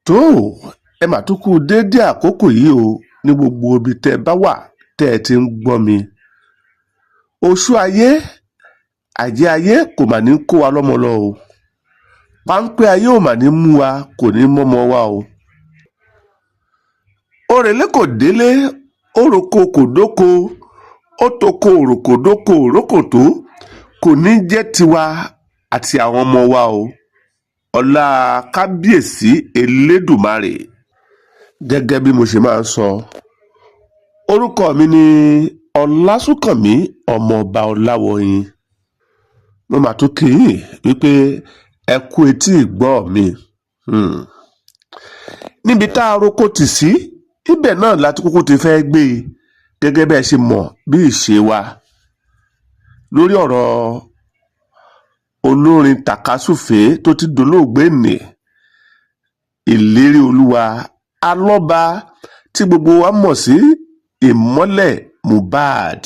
tó ẹ mà tún kú déédé àkókò yìí o ní gbogbo ibi tẹ́ ẹ bá wà tẹ́ ẹ ti ń gbọ́ mi. Oṣù ayé àjẹ́ ayé kò mà ní kó wa lọ́mọ lọ o, páńpẹ́ ayé ò mà ní mú wa, kò ní mọ́mọ wa o. Òrèlé kò délé, òròkò kò dóko, ó toko òròkò dóko òrókòtó, kò ní jẹ́ tiwa àti àwọn ọmọ wa o. Ọlá kábíyèsí elédùmarè. Gẹ́gẹ́ bí mo ṣe máa ń sọ, orúkọ mi ni Ọlásùnkànmí ọmọọba Ọláwọyìn. Mo mà tún kí yín wípé ẹ kú etí ìgbọ́ mi. Níbi tá a roko tì sí, ibẹ̀ náà láti kúkú ti fẹ́ gbé e, gẹ́gẹ́ bẹ́ẹ̀ ṣe mọ̀ bí ìṣe wa lórí ọ̀rọ̀ olórin takasufe tó ti dolóògbé nì Ilerioluwa alọ́ba tí gbogbo wa mọ̀ sí ìmọ́lẹ̀ Mohbad.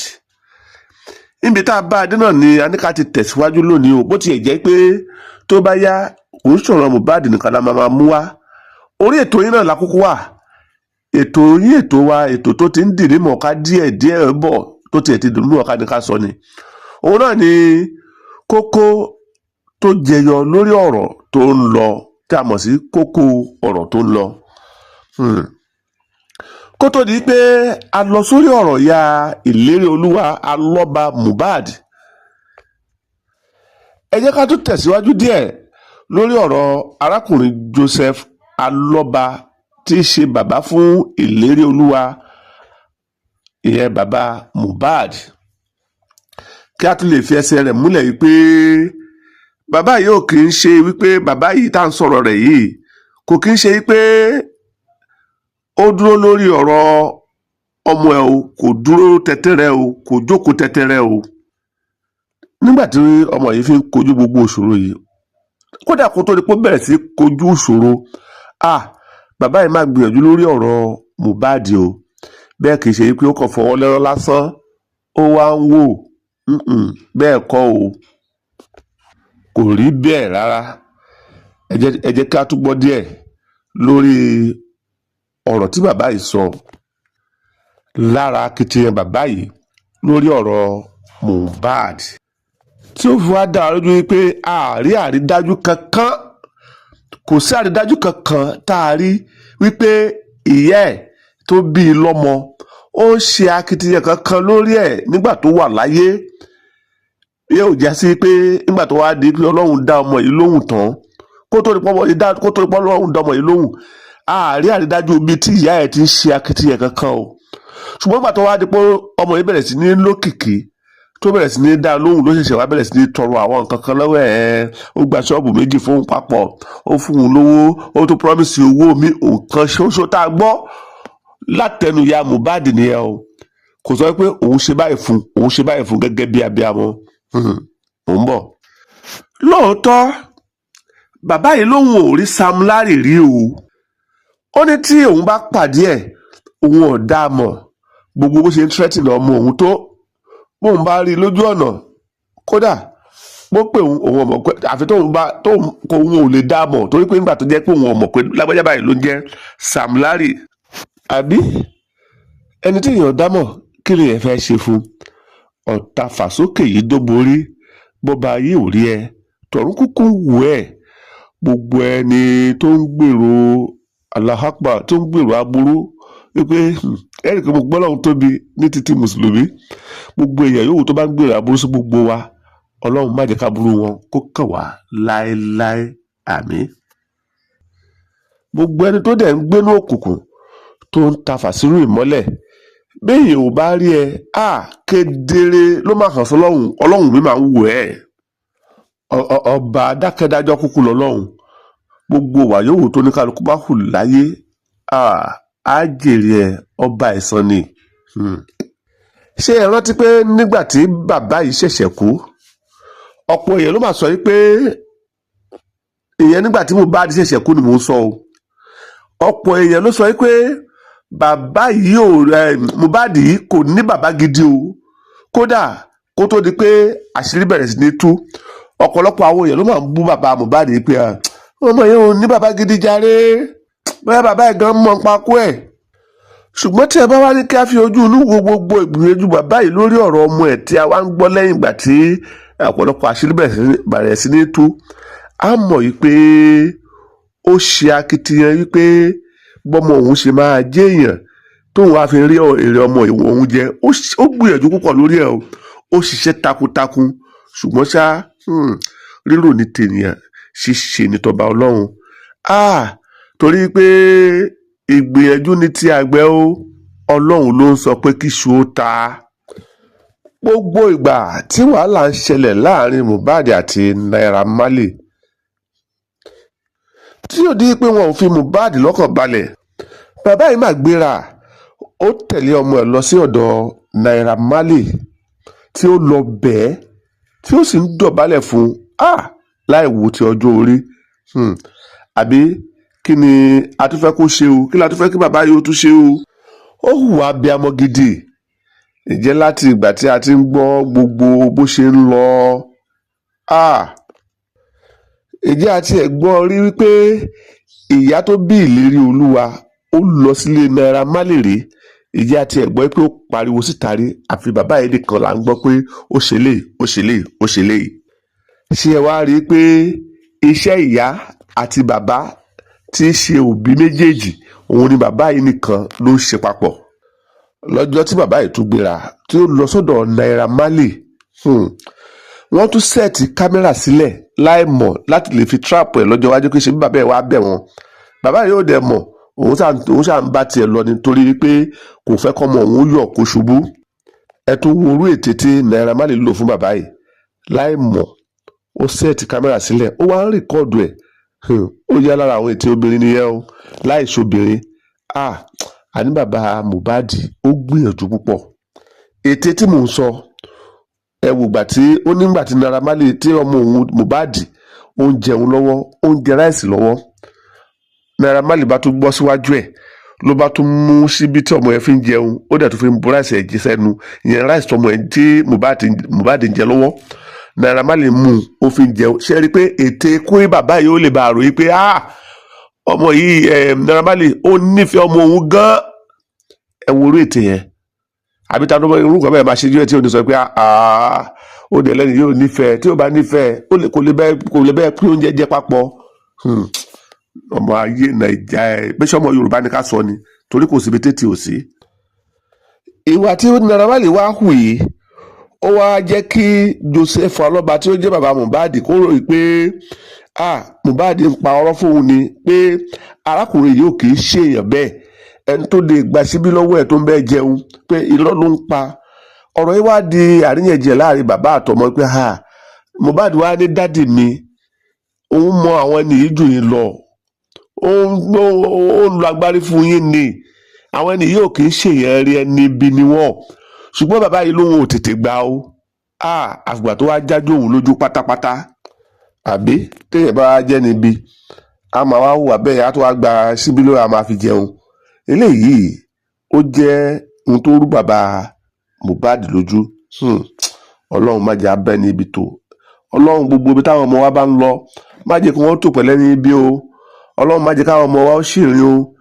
Níbi tá a bá adé náà ni a ní ká ti tẹ̀síwájú lónìí o, bó tiẹ̀ jẹ́ pé tó bá yá kò ń sọ̀rọ̀ Mohbad nìkan la máa mú wá. Orí ètò yín náà la kúkú wà, ètò yín ètò wa, ètò tó ti ń dìrí mọ̀ọ́ká díẹ̀ bọ̀, tó tiẹ̀ ti dùn mọ̀ọ́ká ní ká sọ ni. Òun náà ni kókó tó jẹyọ lórí ọ̀rọ̀ tó ń lọ tí a mọ̀ sí kókó ọ̀rọ̀ tó ń lọ. Kó tó di pé a lọ sórí ọ̀rọ̀ ya Ilerioluwa alọ́ba Mohbad, ẹ jẹ́ ká tún tẹ̀síwájú díẹ̀ lórí ọ̀rọ̀ arákùnrin Joseph alọ́ba tí í ṣe bàbá fún Ilerioluwa, ìyẹn bàbá Mohbad, kí a tún lè fi ẹsẹ̀ rẹ̀ múlẹ̀ wípé bàbá yìí ò kì í ṣe wípé bàbá yìí tá à ń sọ̀rọ̀ rẹ̀ yìí kò kì í ṣe wípé ó dúró lórí ọ̀rọ̀ ọmọ ẹ̀ o, kò dúró tẹ́tẹ́rẹ́ o, kò jókòó tẹ́tẹ́rẹ́ o. Nígbà tí ọmọ yìí fi ń kojú gbogbo ìṣòro yìí, kódà kó tó di pé ó bẹ̀rẹ̀ sí kojú ìṣòro, bàbá yìí máa gbìyànjú lórí ọ̀rọ̀ Mohbad o. Bẹ́ẹ̀ kì í ṣe wípé ó kàn fọwọ́ lẹ́rán lásán ó wá ń wò, bẹ́ẹ̀ kọ́ o, kò rí bẹ́ẹ̀ rárá. Ẹ jẹ́ ká tún gbọ́ díẹ̀ lórí ọ̀rọ̀ tí bàbá yìí sọ, lára akitiyan bàbá yìí lórí ọ̀rọ̀ Mohbad, tí ó fi wá dá wa lójú wípé àárí àrídájú kankan, kò sí àrídájú kankan tá a rí wípé ìyá ẹ̀ tó bí i lọ́mọ ó ń ṣe akitiyan kankan lórí ẹ̀ nígbà tó wà láyé. Yóò já sí pé nígbà tó wá di pé Ọlọ́run dá ọmọ yìí lóhùn tán, kó tó di pé Ọlọ́run dá ọmọ yìí lóhùn, àárí àrídájú ibi tí ìyá ẹ̀ ti ń ṣe akitiyan kankan o. Ṣùgbọ́n nígbà tó wá di pé ọmọ yìí bẹ̀rẹ̀ sí ní lókìkí, tó bẹ̀rẹ̀ sí ní dá lóhùn, ló ṣẹ̀ṣẹ̀ wá bẹ̀rẹ̀ sí ní tọrọ àwọn nǹkan kan lọ́wọ́ ẹ̀. Ó gba ṣọ́ọ̀bù méjì fún papọ̀, ó fún un lówó, ó tó promise owó mi, nǹkan ṣoṣo tá a gbọ́ látẹnu ìyá Mohbad nìyẹn o. Kò sọ pé òun ṣe báyìí fún gẹ́gẹ́ bí abiyamọ. Mò ń bọ̀. Lóòótọ́ bàbá yìí lóhùn ò rí Sam Larry rí o. Ó ní tí òun bá pàdé ẹ̀, òun ò dá a mọ̀, gbogbo bó ṣe ń threaten ọmọ òun tó, bóun bá rí i lójú ọ̀nà, kódà bó pé òun ò mọ̀ pé àfi òun ò lè dá a mọ̀, torí pé nígbà tó jẹ́ pé òun ò mọ̀ pé lágbájá báyìí ló ń jẹ́ Sam Larry. Àbí ẹni tí èèyàn dámọ̀ kí lè yẹn fẹ́ ṣe fún? Ọ̀tá fàsókè yìí dó borí, bọ́ba ayé ò rí ẹ, tọ̀run kúkú wù ẹ́. Gbogbo ẹni tó ń gbèrò aláhápà, tó ń gbèrò aburú, wípé ẹ̀rì kan mo gbọ́ Ọlọ́run tóbi ní títí mùsùlùmí. Gbogbo èèyàn yòówù tó bá ń gbèrò aburú sí gbogbo wa, Ọlọ́run má jẹ́ ká burú wọn kó kàn wá láéláé, àmín. Gbogbo ẹni tó dẹ̀ ń gbénú òkùnkùn tó ń ta fàsírù ìmọ́lẹ̀, béèyàn ò bá rí ẹ, kedere ló máa hàn sọ́lọ́run. Ọlọ́run mi máa ń wò ẹ́. Ọba dákẹ́dájọ́ kúkú lọ́lọ́run. Gbogbo wà yòówù tó ní kálukú bá hù láyé, á jèrè ẹ, ọba ẹ̀san ni. Ṣé ẹ rántí pé nígbà tí bàbá yìí ṣẹ̀ṣẹ̀ kú, ọ̀pọ̀ èèyàn ló máa sọ pé, ìyẹn nígbà tí Mohbad ṣẹ̀ṣẹ̀ kú ni mò ń sọ o, ọ̀pọ̀ èèyàn ló sọ pé bàbá yìí Mohbad yìí kò ní bàbá gidi o. Kódà kó tó di pé àṣírí bẹ̀rẹ̀ sí ní tú, ọ̀pọ̀lọpọ̀ àwọn èèyàn ló máa ń bú bàbá Mohbad yìí pé ọmọ yẹn ò ní bàbá gidi jàre, bóyá bàbá ẹ̀ gan mọ̀ nípa kú ẹ̀. ṣùgbọ́n tí ẹ bá wá ní kí a fi ojú inú wo gbogbo ìgbìyànjú bàbá yìí lórí ọ̀rọ̀ ọmọ ẹ̀ tí a wá ń gbọ́ lẹ́yìn ìgbà tí ọ̀pọ̀lọpọ̀ àṣírí bẹ̀rẹ̀ sí ní tú, a mọ̀ yìí pé ó ṣe akitiyan wípé bọ́mọ òun ṣe máa jẹ́ èèyàn tóun á fi rí èrè ọmọ òun jẹ. ó gbìyànjú púpọ̀ lórí ẹ̀ o, ó ṣiṣẹ́ takuntakun, ṣùgbọ́n ṣá rírò ní tènìyàn, ṣíṣe ní tọba Ọlọ́run. Torí pé ìgbìyànjú ní ti àgbẹ̀ o, Ọlọ́run ló ń sọ pé kíṣu ó ta. gbogbo ìgbà tí wàhálà ń ṣẹlẹ̀ láàrin Mohbad àti Naira Marley, tí yóò di pé wọn ò fi Mohbad lọ́kàn balẹ̀, bàbá yìí máa gbéra, ó tẹ̀lé ọmọ ẹ̀ lọ sí ọ̀dọ̀ Naira Marley, tí ó lọ bẹ́ẹ̀, tí ó sì ń dọ̀bálẹ̀ fún láì wo ti ọjọ́ orí. Àbí kí ni a tún fẹ́ kó ṣe o? Kí la tún fẹ́ kí bàbá yìí ó tún ṣe o? Ó hùwà abiyamọ gidi. Ìjẹ́ láti ìgbà tí a ti ń gbọ́ gbogbo bó ṣe ń lọ, ìjẹ́ àti ẹ̀ gbọ́ rí wípé ìyá tó bí Ilerioluwa ó lọ sílé Naira Marley rí? Ìjẹ́ àti ẹ̀ gbọ́ pé ó pariwo síta rí? Àfi bàbá yìí nìkan là ń gbọ́ pé ó ṣe léyìí, ó ṣe léyìí, ó ṣe léyìí. ṣé ẹ wá rí i pé iṣẹ́ ìyá àti bàbá tí í ṣe òbí méjèèjì, òun ni bàbá yìí nìkan ló ń ṣe papọ̀. Lọ́jọ́ tí bàbá yìí tún gbéra tí ó lọ sọ́dọ̀ Naira Marley, wọ́n tún sẹ́ẹ̀tì kámẹ́rà sílẹ̀ láì mọ̀ láti lè fi trap ẹ̀ lọ́jọ́ iwájú kí ṣe bí bàbá ẹ̀ wá bẹ̀ wọ́n. Bàbá yìí ò dẹ̀ mọ̀, òun ṣáà ń bá tiẹ̀ lọ nítorí pé kò fẹ́ kọ́mọ òun yọ̀ kó ṣubú. Ẹ tún wo orú ètè tí Naira Marley lò fún bàbá yìí láì mọ̀. Ó sẹ́ẹ̀tì kámẹ́rà sílẹ̀, ó wá ń rìkọ́ọ̀dù ẹ̀. Ó yá lára àwọn ètè obìnrin nìyẹn o, láì ṣobìnrin. Àní bàbá Mohbad ó gbìyànjú púpọ̀. Ètè tí mò ń sọ, ẹ wò gbà tí ó nígbà tí Naira Marley tí ọmọ òun Mohbad ó ń jẹun lọ́wọ́, ó ń jẹ ráìsì lọ́wọ́, Naira Marley bá tún gbọ́ síwájú ẹ̀, ló bá tún mú síbi tí ọmọ ẹ̀ fi ń jẹun, ó dẹ̀ tún fi ń bu ráìsì ẹ̀ jí sẹ́nu. Ìyẹn ráìsì tọmọ ẹ̀ tí Mohbad ń jẹ lọ́wọ́, Naira Marley mú un, ó fi ń jẹun. Ṣé rí i pé ètè kó bàbá yìí ó lè bá àròyìn pé ọmọ yìí Naira Marley ó nífẹ̀ẹ́ ọmọ òun gan-an. Ẹ wo orí ètè yẹn. Àbí ta ló mọ irú nǹkan bẹ́ẹ̀ máa ṣe jù ẹ tí ò ní sọ pé ó dẹ̀ lẹ́nu yóò nífẹ̀ẹ́, tí ó bá nífẹ̀ẹ́ kò lè bẹ́ẹ̀ pín oúnjẹ jẹ papọ̀. Ọmọ ayé Nàìjà bẹ́sẹ̀ ọmọ Yorùbá ni ká sọ ni, torí kò síbi tètè ò sí. Ìwà tí Naira Marley wá hù yìí, ó wá jẹ́ kí Joseph Alọ́ba tí ó jẹ́ bàbá Mohbad kó ròyìn pé Mohbad ń pa ọ̀rọ̀ fóun ni, pé arákùnrin yìí ò kì í ṣèèyàn bẹ́ẹ̀, ẹni tó lè gbà síbí lọ́wọ́ ẹ̀ tó ń bẹ́ẹ̀ jẹun, pé irọ́ ló ń pa. Ọ̀rọ̀ yìí wá di àríyànjiyàn láàrin bàbá àtọmọ pé Mohbad wá ní dádì mi, òun mọ àwọn ẹni yìí jù yín lọ, ó ń lo agbárí fún yín ni, àwọn ẹni yìí ò kì í ṣèèyàn rí, ẹni ibi ni wọ́n. Ṣùgbọ́n bàbá yìí lóun ò tètè gbà ó, àfìgbà tó wá jájú òun lójú pátápátá. Àbí téèyàn bá jẹ́ níbi, a máa wá hùwà bẹ́ẹ̀, á tó wá gba síbí lórí, a máa fi jẹun. Eléyìí ó jẹ́ ohun tó rú bàbá Mohbad lójú. Ọlọ́run má jẹ́ abẹ́ ní ibi tó. Ọlọ́run gbogbo ibi táwọn ọmọ wa bá ń lọ, má jẹ́ kí wọ́n tò pẹ̀lẹ́ ní ibi o. Ọlọ́run má jẹ́ káwọn ọmọ wa ó ṣìrìn o.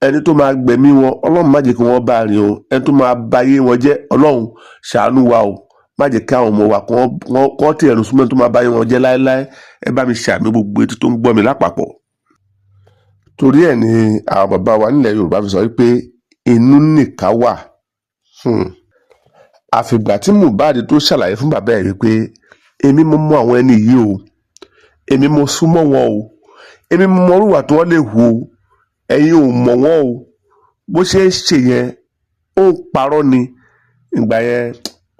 Ẹni tó máa gbẹ̀mí wọn, Ọlọ́run má jẹ́ kí wọ́n bá rìn o. Ẹni tó máa bayé wọn jẹ́, Ọlọ́run ṣàánú wa o. Má jẹ́ kí àwọn ọmọ wa kọ́ tí ẹ̀rù súnmọ́ tó máa bayé wọn jẹ́ láéláé. Ẹ bá mi ṣàmì gbogbo etí tó ń gbọ́ mi lápapọ̀. Torí ẹ̀ ni àwọn bàbá wa nílẹ̀ Yorùbá fi sọ wípé inú nìka wà. Àfìgbà tí Mohbad tó ṣàlàyé fún bàbá ẹ̀ wípé èmi mo mọ àwọn ẹni yìí o, èmi mo súnmọ́ wọn o, èmi mo mọ orúwà tí wọ́n lè hù o, ẹ̀yin ò mọ̀ wọ́n o, bó ṣe ń ṣe yẹn ó ń parọ́ ni. Ìgbà yẹn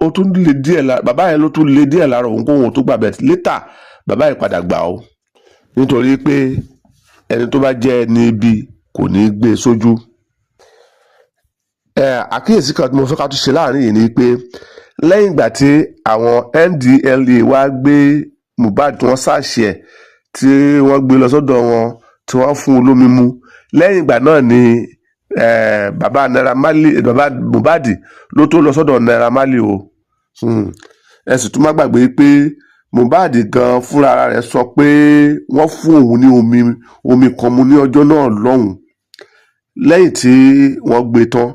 ó tún lè díẹ̀ lára bàbá yẹn, ló tún lè díẹ̀ lára òun kó wọn tó gbà bẹ́ẹ̀ létà bàbá yẹn padà gbà ó, nítorí pé ẹni tó bá jẹ́ ẹni ibi kò ní gbé sójú. Àkíyèsí kan tí mo fẹ́ ká tún ṣe láàrin yìí ni pé lẹ́yìn ìgbà tí àwọn NDLEA wá gbé Mohbad tí wọ́n ṣàṣì ẹ̀, tí wọ́n gbé lọ sọ́dọ̀ wọn, tí wọ́n fún un lómi mu, lẹ́yìn ìgbà náà ni bàbá Mohbad ló tó lọ sọ́dọ̀ Naira Marley o. Ẹ sì tún má gbàgbé pé Mohbad gan fúnra rẹ̀ sọ pé wọ́n fún òun ní omi kan mu ní ọjọ́ náà lọ́hùn. lẹ́yìn tí wọ́n gbé tán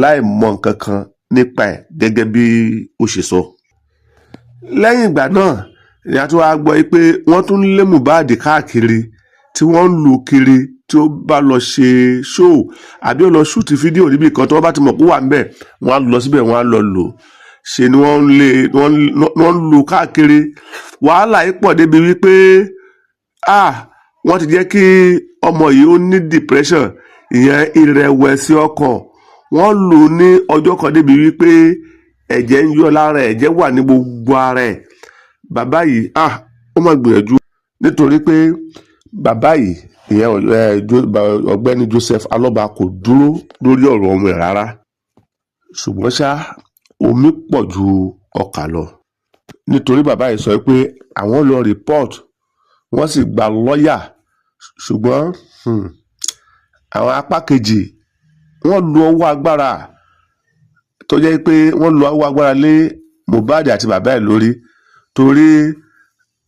láì mọ nǹkan kan nípa ẹ̀ gẹ́gẹ́ bí ó ṣe sọ. lẹ́yìn ìgbà náà ni a tún wá gbọ́ pé wọ́n tún lé Mohbad káàkiri tí wọ́n ń lù kiri tí ó bá lọ ṣe ṣóò àbí ó lọ ṣúùtì fídíò níbi kan tí wọ́n bá ti mọ̀ pé wà níbẹ̀ wọ́n á lọ síbẹ̀ wọ́n á lọ lò ṣe ni wọ́n ń lù káàkiri. wàhálà yìí pọ̀ débi wípé wọ́n ti jẹ́ kí ọmọ yìí ó ní depression, ìyẹn ìrẹ̀wẹ̀sì ọkàn. wọ́n lù ú ní ọjọ́ kan débi wípé ẹ̀jẹ̀ ń yọ lára ẹ̀jẹ̀ wà ní gbogbo ara ẹ̀. bàbá yìí ó máa gbìyànjú nítorí pé bàbá yìí ìyẹn ọ̀gbẹ́ni Joseph Aloba kò dúró lórí ọ̀rọ̀ ọmọ ẹ̀ rárá, ṣùgbọ́n ṣá omi pọ̀ ju ọkà lọ nítorí bàbá yìí sọ pé àwọn lọ report wọ́n sì gba lọ́ọ̀yà, ṣùgbọ́n àwọn apá kejì wọ́n lu ọwọ́ agbára tó jẹ́ pé wọ́n lu ọwọ́ agbára lé Mohbad àti bàbá ẹ̀ lórí torí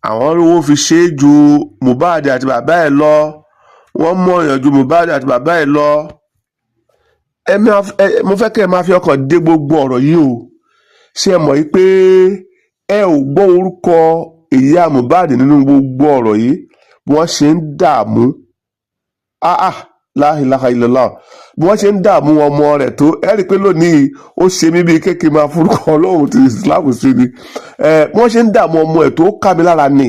àwọn rówó fi ṣe é ju Mohbad àti bàbá ẹ̀ lọ. wọ́n mọ̀ èèyàn ju Mohbad àti bàbá ẹ̀ lọ. mo fẹ́ kẹ́ ẹ máa fi ọkàn dé gbogbo ọ̀rọ̀ yìí o. ṣé ẹ mọ̀ yìí pé ẹ ò gbọ́ orúkọ ìyá Mohbad nínú gbogbo ọ̀rọ̀ yìí bí wọ́n ṣe ń dààmú la ilaha illallah bí wọ́n ṣe ń dààmú ọmọ rẹ̀ tó ẹ rí i pé lónìí ó ṣe mí bíi kéèké máa forúkọ Ọlọ́run ti Islam sí ni bí wọ́n ṣe ń dààmú ọmọ ẹ̀ tó ká mi lára nì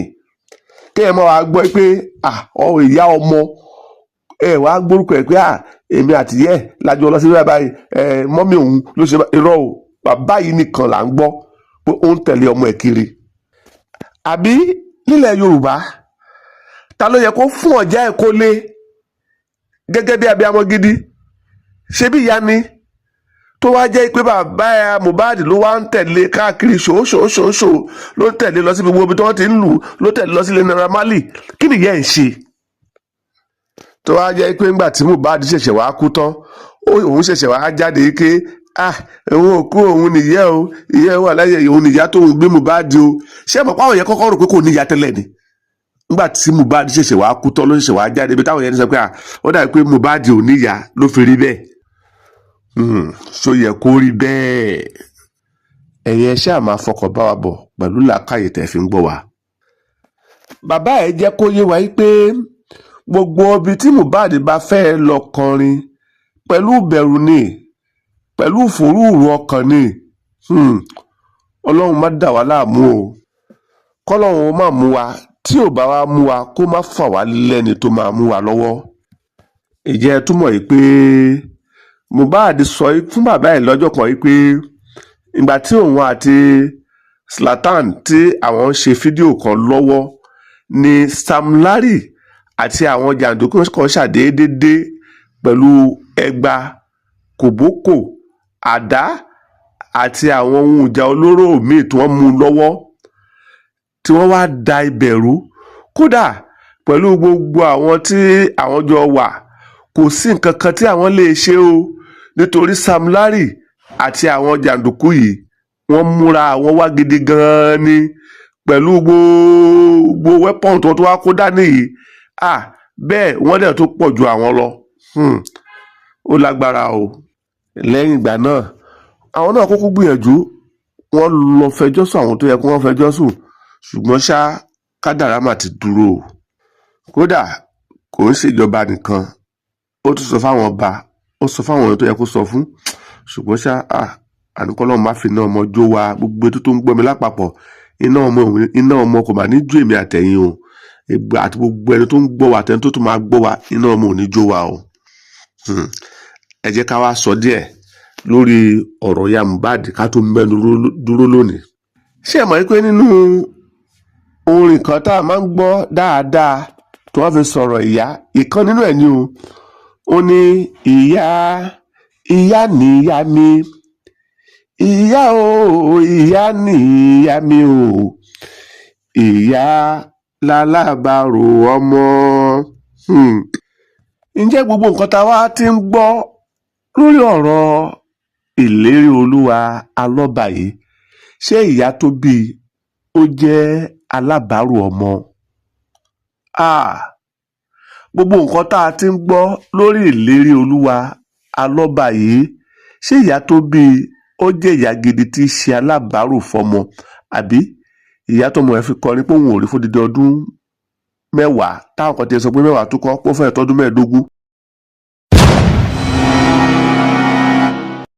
kéèyàn máa wá gbọ́ pé ìyá ọmọ wàá gbórúkọ ẹ̀ pé èmi àti yẹ lájọ lọ sí báyìí mọ́mí òun ló ṣe irọ́ o bàbá yìí nìkan là ń gbọ́ pé ó ń tẹ̀lé ọmọ ẹ̀ kiri. àbí nílẹ̀ Yorùbá ta ló yẹ kó fún ọ̀já ẹ̀ kó lé gẹ́gẹ́ bí abiyamọ gidi ṣé bí ìyá ni tó wá jẹ́ pé bàbá Mohbad ló wá ń tẹ̀lé káàkiri ṣòṣòṣòṣò ló ń tẹ̀lé lọ sí gbogbo ibi tí wọ́n ti ń lù ló tẹ̀lé lọ sí ilé Naira Marley kí nìyá ẹ̀ ń ṣe tó wá jẹ́ pé ńgbà tí Mohbad ṣẹ̀ṣẹ̀ wá kú tán òun ṣẹ̀ṣẹ̀ wá jáde ké òun ò kú òun nìyẹ́ o ìyẹ́ wà láyé òun nìyá tó ń gbé Mohbad o ṣé ẹ mọ̀ pé àwọn yẹn kọ́kọ́ rò pé kò níyà tẹ́lẹ̀ ni nígbà tí Mohbad ṣẹ̀ṣẹ̀ wá kú tán ló ṣẹ̀ṣẹ̀ wá jáde ibi táwọn yẹn sọ pé ó dàbí pé Mohbad ò níyà ló fi rí bẹ́ẹ̀ ṣó yẹ kó rí bẹ́ẹ̀ ẹ̀yin ẹ ṣáà máa fọkàn bá wa bọ̀ pẹ̀lú làákàyè tẹ̀ fi ń gbọ́ wa. bàbá ẹ̀ jẹ́ kó yé wa pé gbogbo ibi tí Mohbad bá fẹ́ lọ kọrin pẹ̀lú bẹ̀rù ni pẹ̀lú ìfòrúurú ọkàn ni Ọlọ́run má dà wá láàmú o kọ́lọ́run má mú wa tí ò bá wa mú wa kó má fà wá lẹ́ni tó máa mú wa lọ́wọ́. ìjẹ́ túmọ̀ yìí pé Mohbad sọ fún bàbá ẹ̀ lọ́jọ́ kan yìí pé ìgbà tí òun àti Zlatan tí àwọn ń ṣe fídíò kan lọ́wọ́ ni Sam Larry àti àwọn jàǹdùkú kan ṣàdédé dé pẹ̀lú ẹgba kòbókò àdá àti àwọn ohun ìjà olóró míì tí wọ́n mú lọ́wọ́ tí wọ́n wá da ibẹ̀ rú kódà pẹ̀lú gbogbo àwọn tí àwọn jọ wà kò sí nǹkan kan tí àwọn lè ṣe o nítorí Sam Larry àti àwọn jàǹdùkú yìí wọ́n múra àwọn wá gidi gan-an ni pẹ̀lú gbogbo weapon tó wá kó dání yìí bẹ́ẹ̀ wọ́n dẹ̀ tó pọ̀ ju àwọn lọ ó lágbára o. lẹ́yìn ìgbà náà àwọn náà kúkú gbìyànjú wọ́n lọ fẹjọ́ sùn àwọn tó yẹ kó wọ́n fẹjọ́ sùn ṣùgbọ́n ṣá kádàrá mà ti dúró o. kódà kò ń ṣèjọba nìkan ó tún sọ fáwọn ọba ó sọ fáwọn èèyàn tó yẹ kó sọ fún ṣùgbọ́n ṣá àníkọ́lọ́ má fi iná ọmọ jó wa gbogbo tó ń gbọ́ mi lápapọ̀ iná ọmọ kò mà ní jó èmi àtẹ̀yìn o àti gbogbo ẹni tó ń gbọ́ wa àtẹni tó tún máa gbọ́ wa iná ọmọ ò ní jó wa o. ẹ jẹ́ ká wá sọ díẹ̀ lórí ọ̀rọ̀ ya Mohbad ká tó mẹ́nu dúró lónìí. ṣé ẹ mọ̀ pé nínú orin kan tá a máa ń gbọ́ dáadáa tí wọ́n fi sọ̀rọ̀ ìyá ìkan nínú ẹ̀ ni o ó ní ìyá níyá mi ìyá o ìyá níyá mi o ìyá lálábàárò ọmọ. ǹjẹ́ gbogbo nǹkan tá a wá ti ń gbọ́ lórí ọ̀rọ̀ Ilerioluwa Aloba yìí ṣé ìyá tó bí ó jẹ́ alábàárò ọmọ? gbogbo nǹkan tá a ti ń gbọ́ lórí Ilerioluwa alọ́ba yìí, ṣé ìyá tó bí i ó jẹ́ ìyá gidi tí í ṣe alábàárò fọmọ, àbí ìyá tọmọ ẹ̀ fi kọrin pé òun ò rí fódìdí ọdún 10, táwọn kan ti sọ pé 10 tó kọ́ pé ó fẹ́ẹ̀ tọ́dún 15